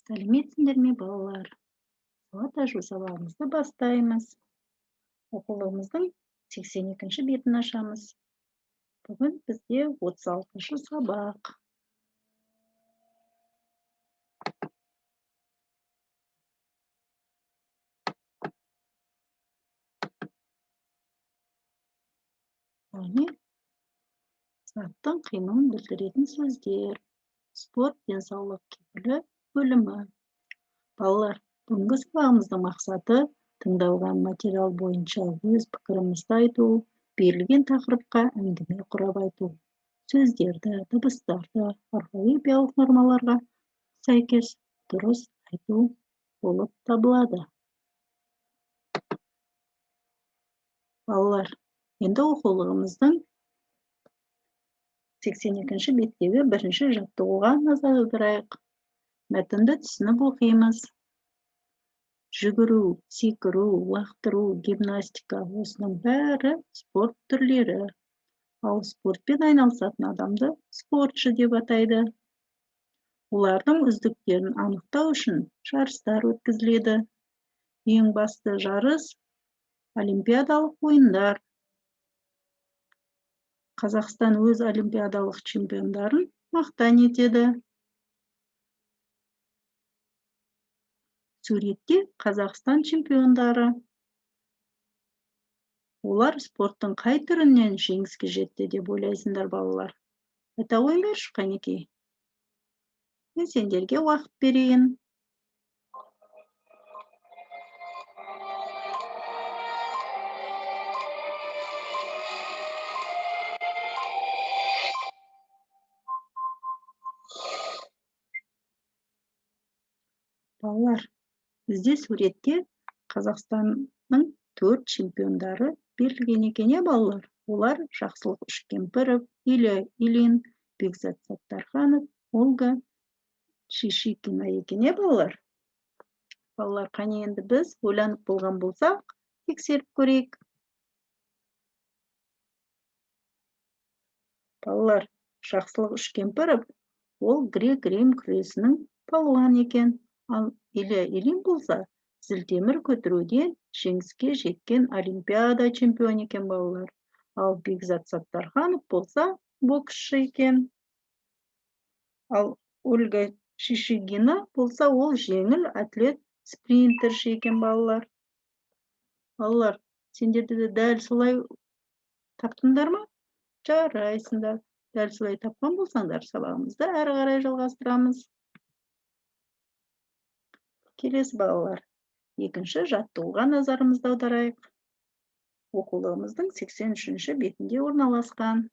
Сәлеметсіңдер ме, балалар? Сауат ашу сабағымызды бастаймыз. Оқулығымыздың 82-ші бетін ашамыз. Бүгін бізде 36-шы сабақ. Яғни заттың қимылын білдіретін сөздер. Спорт денсаулық кепілі бөлімі. Балалар, бүгінгі сабағымыздың мақсаты тыңдалған материал бойынша өз пікірімізді айту, берілген тақырыпқа әңгіме құрап айту. Сөздерді, дыбыстарды орфоэпиялық нормаларға сәйкес дұрыс айту болып табылады. Балалар, енді оқулығымыздың 82-ші беттегі бірінші жаттығуға назар аударайық. Мәтінді түсініп оқимыз. Жүгіру, секіру, лақтыру, гимнастика — осының бәрі спорт түрлері. Ал спортпен айналысатын адамды спортшы деп атайды. Олардың үздіктерін анықтау үшін жарыстар өткізіледі. Ең басты жарыс — олимпиадалық ойындар. Қазақстан өз олимпиадалық чемпиондарын мақтан етеді. Суретте Қазақстан чемпиондары. Олар спорттың қай түрінен жеңіске жетті деп ойлайсыңдар, балалар? Айта қойыңдаршы, қанекей. Мен сендерге уақыт берейін. Балалар, бізде суретте Қазақстанның 4 чемпиондары берілген екен, балалар. Олар Жақсылық Үшкемпіров, Илья Ильин, Бекзат Саттарханов, Ольга Шишикина екен, балалар. Балалар, қане енді біз ойланып болған болсақ, тексеріп көрейік. Балалар, Жақсылық Үшкемпіров ол грек-рим күресінің палуаны екен. Ал Илья Ильин болса, зілтемір көтеруден жеңіске жеткен олимпиада чемпионы екен, балалар. Ал Бекзат Саттарханов болса, боксшы екен. Ал Ольга Шишигина болса, ол жеңіл атлет спринтерші екен, балалар. Балалар, сендерді дәл солай таптыңдар ма? Жарайсыңдар. Дәл солай тапқан болсаңдар, сабағымызды әрі қарай жалғастырамыз. Келесі, балалар, екінші жаттығуға назарымызды аударайық. Оқулығымыздың 83-ші бетінде орналасқан.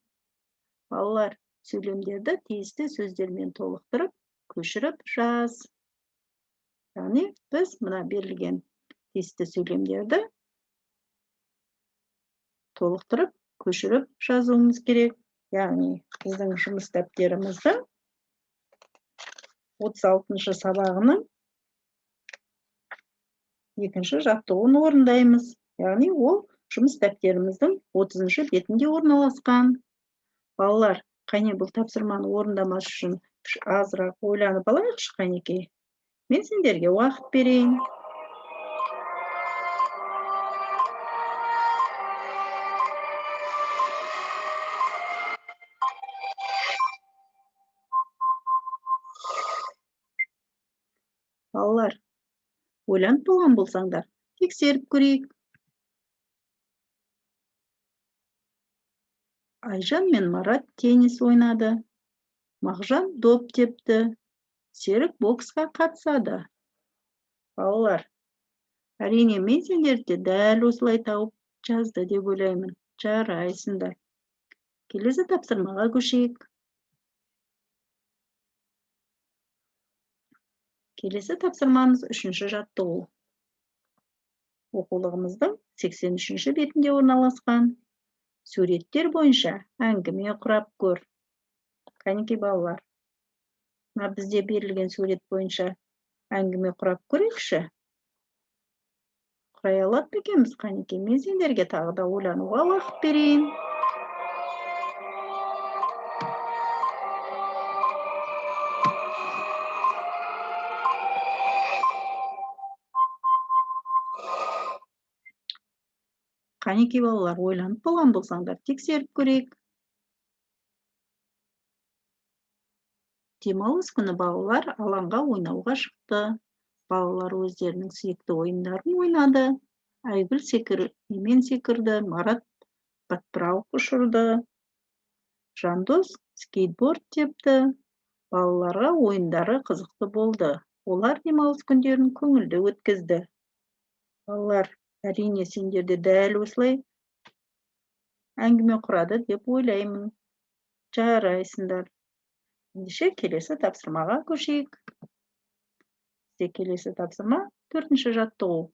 Балалар, сөйлемдерді тиісті сөздермен толықтырып, көшіріп жаз. Яғни, біз мына берілген тиісті сөйлемдерді толықтырып, көшіріп жазуымыз керек. Яғни, біздің жұмыс дәптерімізді 36-шы сабағының екінші жаттығуын орындаймыз. Яғни, ол жұмыс дәптеріміздің 30-шы бетінде орналасқан. Балалар, қане бұл тапсырманы орындамас үшін азырақ ойланып алайықшы, қанекей. Мен сендерге уақыт берейін. Балалар, ойланып болған болсаңдар, тексеріп көрейік. Айжан мен Марат теннис ойнады. Мағжан доп тепті. Серік боксқа қатысады. Балалар, әрине мен сендерді дәл осылай тауып жазды деп ойлаймын. Жарайсыңдар. Келесі тапсырмаға көшейік. Келесі тапсырмамыз 3-ші жаттығу. Оқулығымыздың 83-ші бетінде орналасқан. Суреттер бойынша әңгіме құрап көр. Қанекей, балалар, бізде берілген сурет бойынша әңгіме құрап көрейікші. Құрай алады ма екенбіз, қанекей? Мен сендерге тағы да ойлануға уақыт берейін. Қанекей балалар, ойланып болған болсаңдар, тексеріп көрейік. Демалыс күні балалар алаңға ойнауға шықты. Балалар өздерінің сүйікті ойындарын ойнады. Айгүл емен секірді, Марат батпырауық ұшырды. Жандос скейтборд тепті. Балаларға ойындары қызықты болды. Олар демалыс күндерін көңілді өткізді. Балалар, әрине сендерде дәл осылай әңгіме құрады деп ойлаймын. Жарайсыңдар. Ендеше келесі тапсырмаға көшейік. Келесі тапсырма 4-ші жаттығу.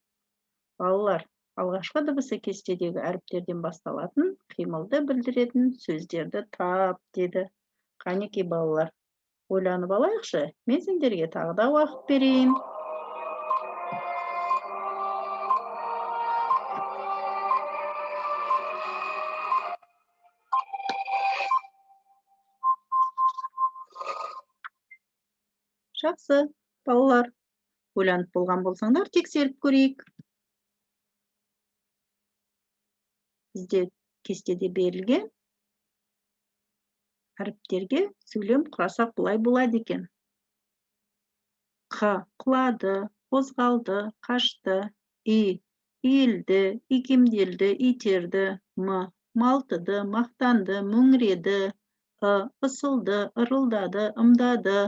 Балалар, алғашқы дыбысы кестедегі әріптерден басталатын қимылды білдіретін сөздерді тап деді. Қанекей балалар, ойланып алайықшы, мен сендерге тағы да уақыт берейін. Жақсы, балалар, ойланып болған болсаңдар, тексеріп көрейік. Бізде кестеде берілген әріптерге сөйлем құрасақ бұлай болады екен. Қ, құлады, қозғалды, қашты. И, иілді, икемделді, итерді. М, малтыды, мақтанды, мөңіреді. Ы, ысылды, ырылдады, ымдады.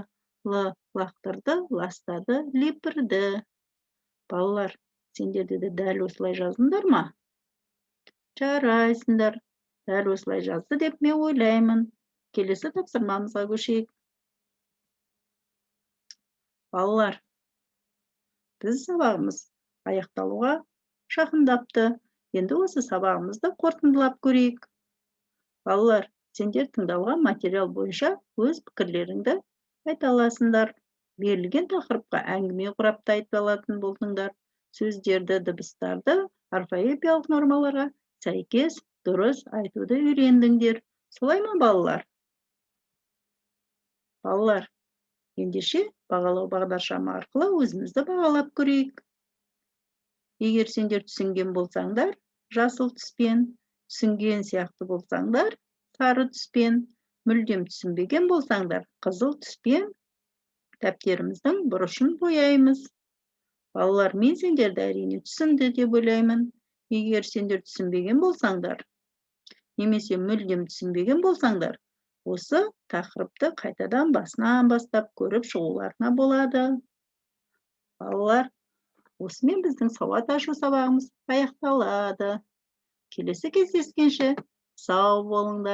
Л, лақтырды, ластады, лепірді. Балалар, сендерде де дәл осылай жаздыңдар ма? Жарайсыңдар. Дәл осылай жазды деп мен ойлаймын. Келесі тапсырмамызға көшейік. Балалар, біз сабағымыз аяқталуға жақындапты. Енді осы сабағымызды қорытындылап көрейік. Балалар, сендер тыңдалған материал бойынша өз пікірлеріңді айта аласыңдар. Берілген тақырыпқа әңгіме құрап та айта алатын болсыңдар. Сөздерді, дыбыстарды орфоэпиялық нормаларға сәйкес дұрыс айтуды үйрендіңдер. Солай ма, балалар? Балалар, ендеше бағалау бағдаршамы арқылы өзімізді бағалап көрейік. Егер сендер түсінген болсаңдар, жасыл түспен, түсінген сияқты болсаңдар, сары түспен, мүлдем түсінбеген болсаңдар, қызыл түспен дәптеріміздің бұрышын бояймыз. Балалар, мен сендерді әрине түсінді деп ойлаймын. Егер сендер түсінбеген болсаңдар, немесе мүлдем түсінбеген болсаңдар, осы тақырыпты қайтадан басынан бастап көріп шығуларына болады. Балалар, осымен біздің сауат ашу сабағымыз аяқталады. Келесі кездескенше сау болыңдар.